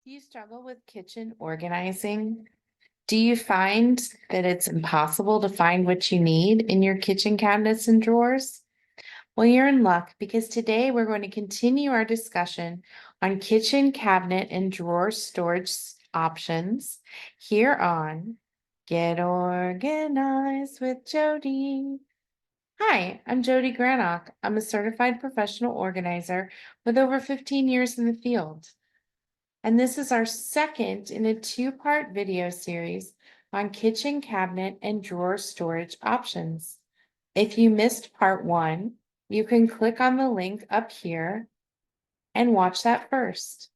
Do you struggle with kitchen organizing? Do you find that it's impossible to find what you need in your kitchen cabinets and drawers? Well, you're in luck because today we're going to continue our discussion on kitchen cabinet and drawer storage options here on Get Organized with Jodi. Hi, I'm Jodi Granock. I'm a certified professional organizer with over 15 years in the field. And this is our second in a two-part video series on kitchen cabinet and drawer storage options. If you missed part one, you can click on the link up here and watch that first.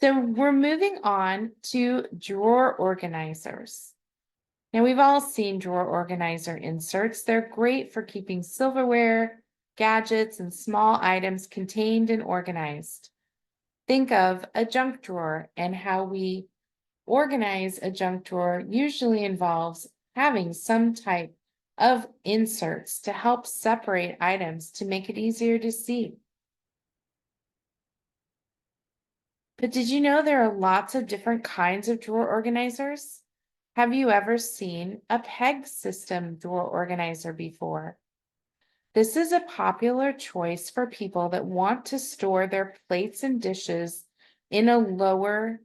So we're moving on to drawer organizers. Now we've all seen drawer organizer inserts. They're great for keeping silverware, gadgets, and small items contained and organized. Think of a junk drawer, and how we organize a junk drawer usually involves having some type of inserts to help separate items to make it easier to see. But did you know there are lots of different kinds of drawer organizers? Have you ever seen a peg system drawer organizer before? This is a popular choice for people that want to store their plates and dishes in a lower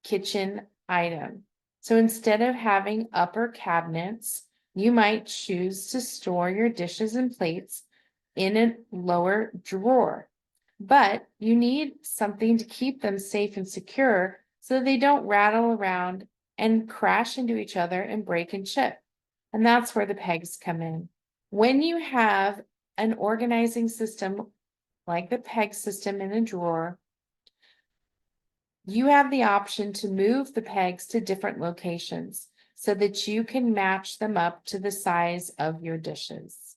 kitchen item. So instead of having upper cabinets, you might choose to store your dishes and plates in a lower drawer. But you need something to keep them safe and secure so they don't rattle around and crash into each other and break and chip. And that's where the pegs come in. When you have an organizing system like the peg system in a drawer, you have the option to move the pegs to different locations so that you can match them up to the size of your dishes.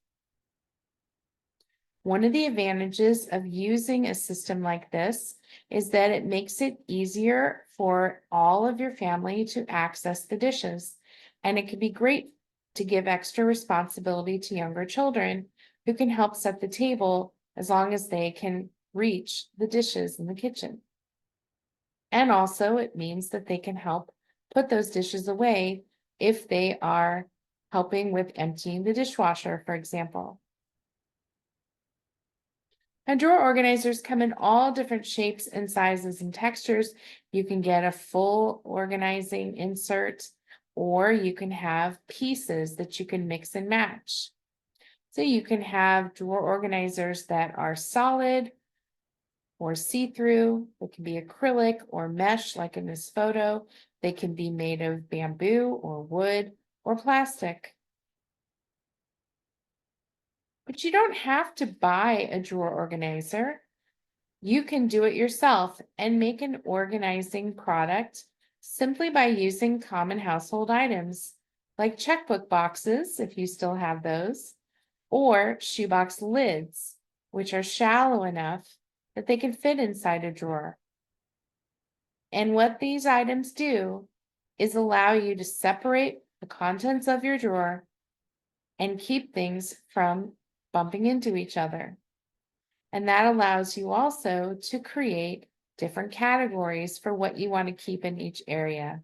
One of the advantages of using a system like this is that it makes it easier for all of your family to access the dishes. And it can be great to give extra responsibility to younger children who can help set the table as long as they can reach the dishes in the kitchen. And also it means that they can help put those dishes away if they are helping with emptying the dishwasher, for example. And drawer organizers come in all different shapes and sizes and textures. You can get a full organizing insert, or you can have pieces that you can mix and match. So you can have drawer organizers that are solid or see-through. They can be acrylic or mesh, like in this photo. They can be made of bamboo or wood or plastic. But you don't have to buy a drawer organizer. You can do it yourself and make an organizing product simply by using common household items like checkbook boxes, if you still have those, or shoebox lids, which are shallow enough that they can fit inside a drawer. And what these items do is allow you to separate the contents of your drawer and keep things from bumping into each other. And that allows you also to create different categories for what you want to keep in each area.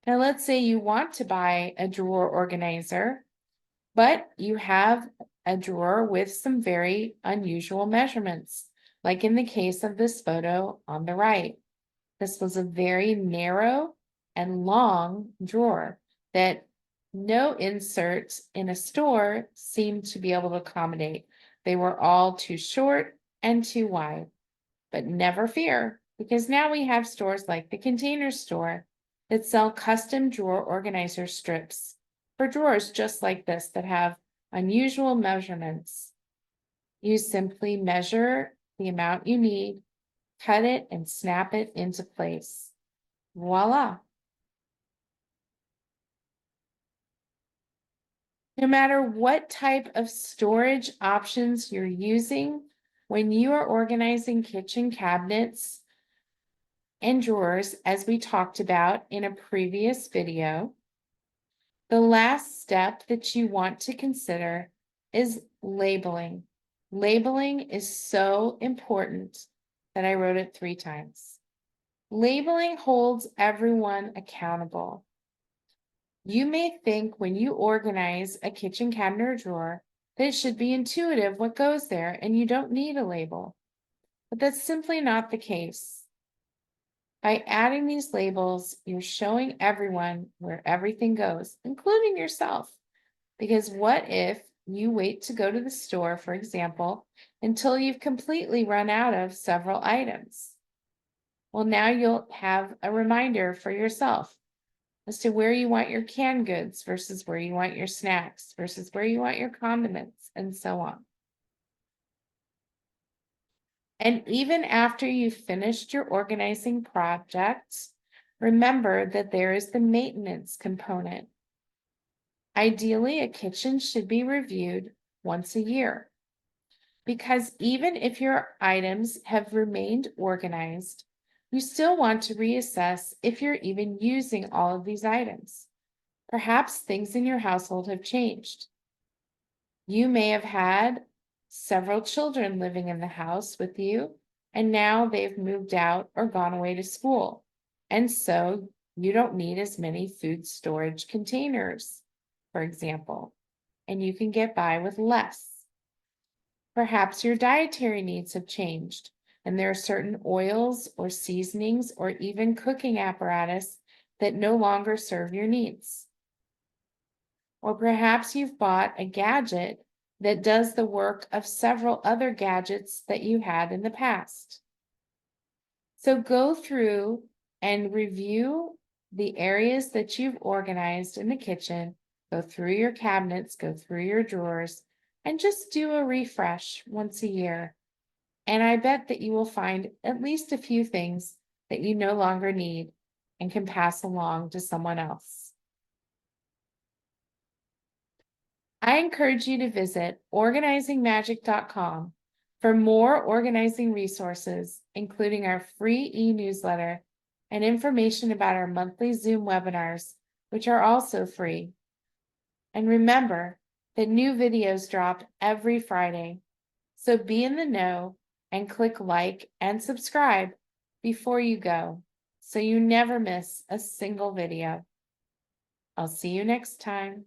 Now, let's say you want to buy a drawer organizer, but you have a drawer with some very unusual measurements, like in the case of this photo on the right. This was a very narrow and long drawer that no insert in a store seemed to be able to accommodate. They were all too short and too wide. But never fear, because now we have stores like the Container Store that sell custom drawer organizer strips for drawers just like this that have unusual measurements. You simply measure the amount you need, cut it, and snap it into place. Voila. No matter what type of storage options you're using, when you are organizing kitchen cabinets and drawers, as we talked about in a previous video, the last step that you want to consider is labeling. Labeling is so important that I wrote it 3 times. Labeling holds everyone accountable. You may think when you organize a kitchen cabinet or drawer that it should be intuitive what goes there and you don't need a label, but that's simply not the case. By adding these labels, you're showing everyone where everything goes, including yourself. Because what if you wait to go to the store, for example, until you've completely run out of several items? Well, now you'll have a reminder for yourself as to where you want your canned goods versus where you want your snacks versus where you want your condiments and so on. And even after you've finished your organizing project, remember that there is the maintenance component. Ideally, a kitchen should be reviewed once a year because even if your items have remained organized, you still want to reassess if you're even using all of these items. Perhaps things in your household have changed. You may have had several children living in the house with you, and now they've moved out or gone away to school. And so you don't need as many food storage containers, for example, and you can get by with less. Perhaps your dietary needs have changed, and there are certain oils or seasonings or even cooking apparatus that no longer serve your needs. Or perhaps you've bought a gadget that does the work of several other gadgets that you had in the past. So go through and review the areas that you've organized in the kitchen, go through your cabinets, go through your drawers, and just do a refresh once a year. And I bet that you will find at least a few things that you no longer need and can pass along to someone else. I encourage you to visit organizingmagic.com for more organizing resources, including our free e-newsletter and information about our monthly Zoom webinars, which are also free. And remember that new videos drop every Friday, so be in the know and click like and subscribe before you go so you never miss a single video. I'll see you next time.